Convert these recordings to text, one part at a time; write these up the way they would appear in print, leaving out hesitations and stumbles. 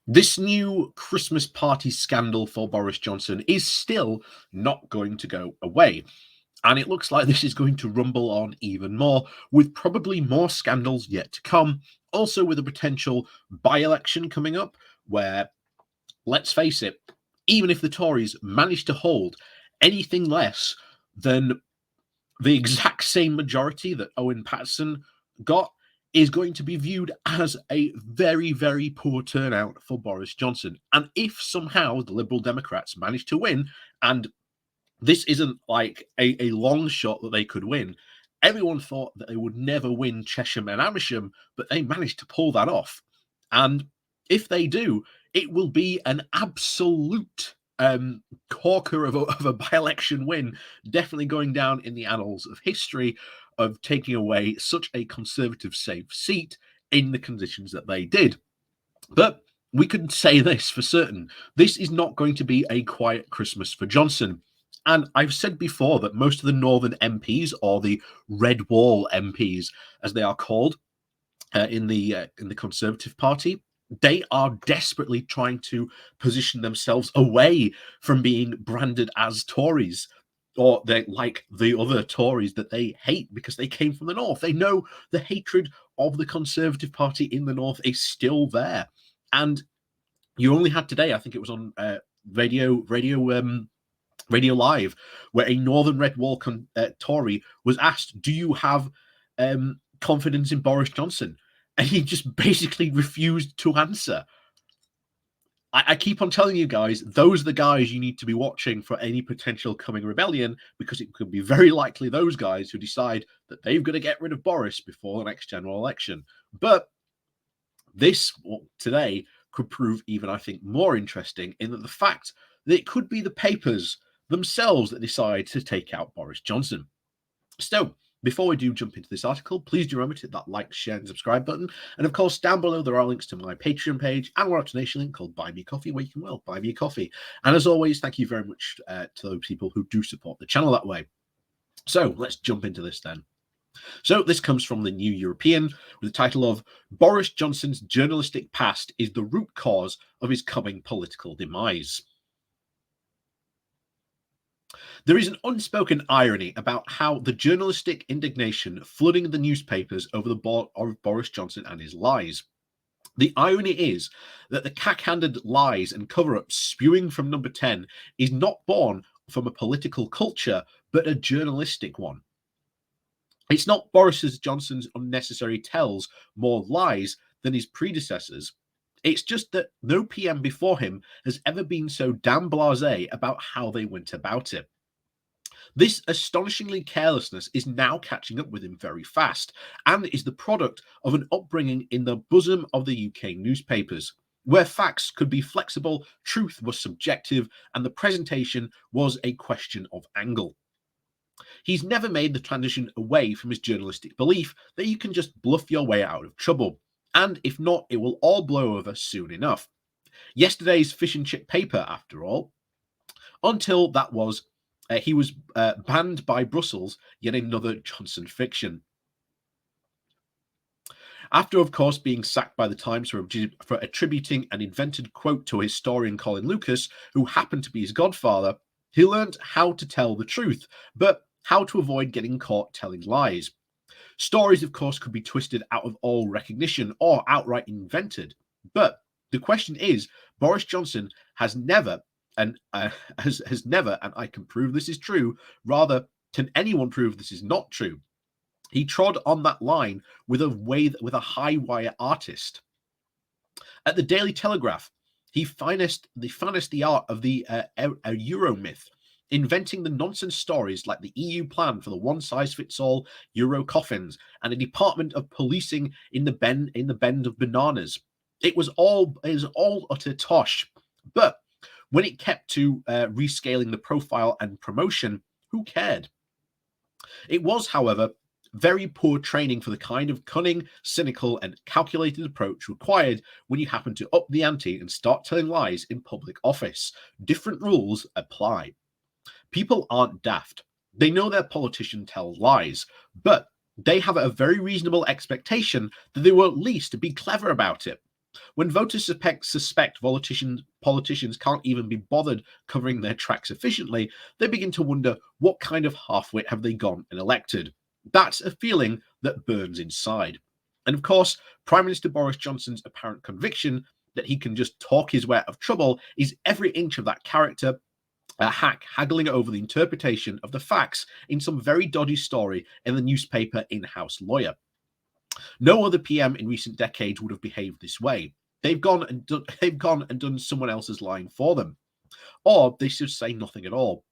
This new Christmas party scandal for Boris Johnson is still not going to go away. And it looks like this is going to rumble on even more, with probably more scandals yet to come. Also, with a potential by election coming up, where, let's face it, even if the Tories manage to hold anything less than the exact same majority that Owen Paterson got, is going to be viewed as a very, very poor turnout for Boris Johnson. And if somehow the Liberal Democrats manage to win, and this isn't like a long shot that they could win, everyone thought that they would never win Chesham and Amersham, but they managed to pull that off. And if they do, it will be an absolute corker of a by-election win, definitely going down in the annals of history of taking away such a Conservative safe seat in the conditions that they did. But we can say this for certain: this is not going to be a quiet Christmas for Johnson. And I've said before that most of the Northern MPs, or the Red Wall MPs, as they are called in the Conservative Party, they are desperately trying to position themselves away from being branded as Tories, or they like the other Tories that they hate because they came from the North. They know the hatred of the Conservative Party in the North is still there. And you only had today, I think it was on Radio Live, where a Northern Red Wall Tory was asked, "Do you have confidence in Boris Johnson?" And he just basically refused to answer. I keep on telling you guys, those are the guys you need to be watching for any potential coming rebellion, because it could be very likely those guys who decide that they've got to get rid of Boris before the next general election. But this today could prove even, I think, more interesting in that the fact that it could be the papers themselves that decide to take out Boris Johnson. So, before we do jump into this article, please do remember to hit that like, share, and subscribe button. And of course, down below there are links to my Patreon page and our donation link called Buy Me Coffee, where you can, well, buy me a coffee. And as always, thank you very much to those people who do support the channel that way. So, let's jump into this then. So this comes from the New European with the title of "Boris Johnson's journalistic past is the root cause of his coming political demise." There is an unspoken irony about how the journalistic indignation flooding the newspapers over the of Boris Johnson and his lies. The irony is that the cack-handed lies and cover-ups spewing from Number 10 is not born from a political culture, but a journalistic one. It's not Boris Johnson's unnecessary tells more lies than his predecessors. It's just that no PM before him has ever been so damn blasé about how they went about it. This astonishingly carelessness is now catching up with him very fast, and is the product of an upbringing in the bosom of the UK newspapers, where facts could be flexible, truth was subjective, and the presentation was a question of angle. He's never made the transition away from his journalistic belief that you can just bluff your way out of trouble, and if not, it will all blow over soon enough. Yesterday's fish and chip paper, after all. Until that was, he was banned by Brussels, yet another Johnson fiction. After, of course, being sacked by the Times for attributing an invented quote to historian Colin Lucas, who happened to be his godfather, he learned how to tell the truth, but how to avoid getting caught telling lies. Stories, of course, could be twisted out of all recognition or outright invented. But the question is, Boris Johnson has never, and has never, and I can prove this is true, rather, can anyone prove this is not true? He trod on that line with a high wire artist. At the Daily Telegraph, he finessed the art of the Euro myth, inventing the nonsense stories like the EU plan for the one-size-fits-all Euro coffins and a department of policing in the bend of bananas. It was all utter tosh. But when it kept to rescaling the profile and promotion, who cared? It was, however, very poor training for the kind of cunning, cynical, and calculated approach required when you happen to up the ante and start telling lies in public office. Different rules apply. People aren't daft. They know their politician tells lies, but they have a very reasonable expectation that they will at least be clever about it. When voters suspect politicians can't even be bothered covering their tracks efficiently, they begin to wonder what kind of halfwit have they gone and elected. That's a feeling that burns inside. And of course, Prime Minister Boris Johnson's apparent conviction that he can just talk his way out of trouble is every inch of that character a hack haggling over the interpretation of the facts in some very dodgy story in the newspaper in-house lawyer. No other PM in recent decades would have behaved this way. They've gone and done someone else's line for them, or they should say nothing at all.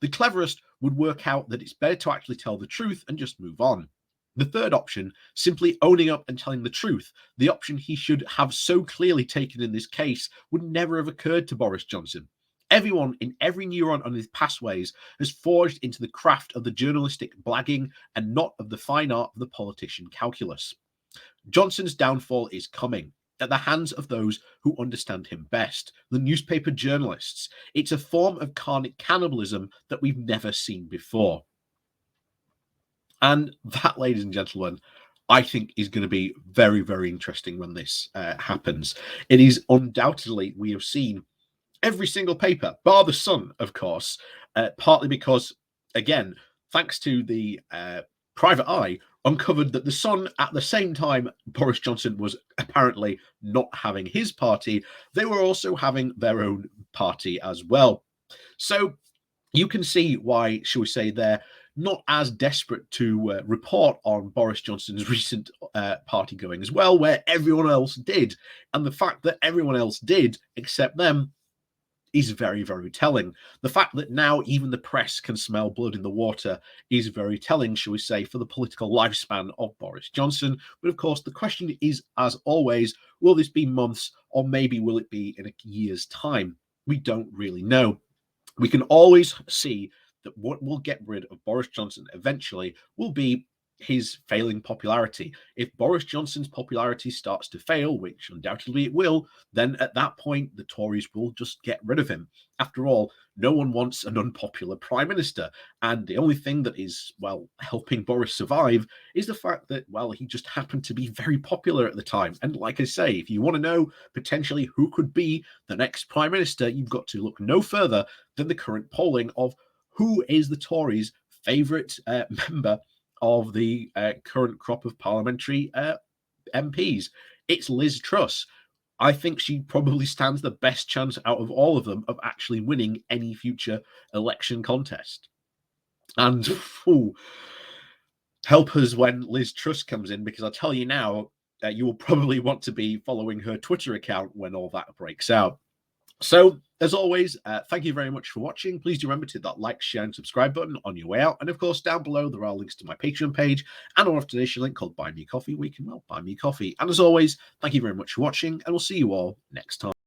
The cleverest would work out that it's better to actually tell the truth and just move on. The third option, simply owning up and telling the truth, the option he should have so clearly taken in this case, would never have occurred to Boris Johnson. Everyone in every neuron on his pathways has forged into the craft of the journalistic blagging and not of the fine art of the politician calculus. Johnson's downfall is coming at the hands of those who understand him best, the newspaper journalists. It's a form of carnate cannibalism that we've never seen before. And that, ladies and gentlemen, I think is going to be very, very interesting when this happens. It is undoubtedly, we have seen every single paper, bar the Sun, of course, partly because, again, thanks to the private eye, uncovered that the Sun, at the same time Boris Johnson was apparently not having his party, they were also having their own party as well. So you can see why, shall we say, they're not as desperate to report on Boris Johnson's recent party going as well, where everyone else did. And the fact that everyone else did, except them, is very, very telling. The fact that now even the press can smell blood in the water is very telling, shall we say, for the political lifespan of Boris Johnson. But of course, the question is, as always, will this be months or maybe will it be in a year's time? We don't really know. We can always see that what will get rid of Boris Johnson eventually will be his failing popularity. If Boris Johnson's popularity starts to fail, which undoubtedly it will, then at that point the Tories will just get rid of him. After all, no one wants an unpopular prime minister, and the only thing that is, well, helping Boris survive is the fact that, well, he just happened to be very popular at the time. And like I say, if you want to know potentially who could be the next prime minister, you've got to look no further than the current polling of who is the Tories' favourite member of the current crop of parliamentary MPs. It's Liz Truss. I think she probably stands the best chance out of all of them of actually winning any future election contest. And help us when Liz Truss comes in, because I'll tell you now, you will probably want to be following her Twitter account when all that breaks out. So, as always, thank you very much for watching. Please do remember to hit that like, share, and subscribe button on your way out. And of course, down below, there are links to my Patreon page and a donation link called Buy Me Coffee, where you can, well, buy me coffee. And as always, thank you very much for watching, and we'll see you all next time.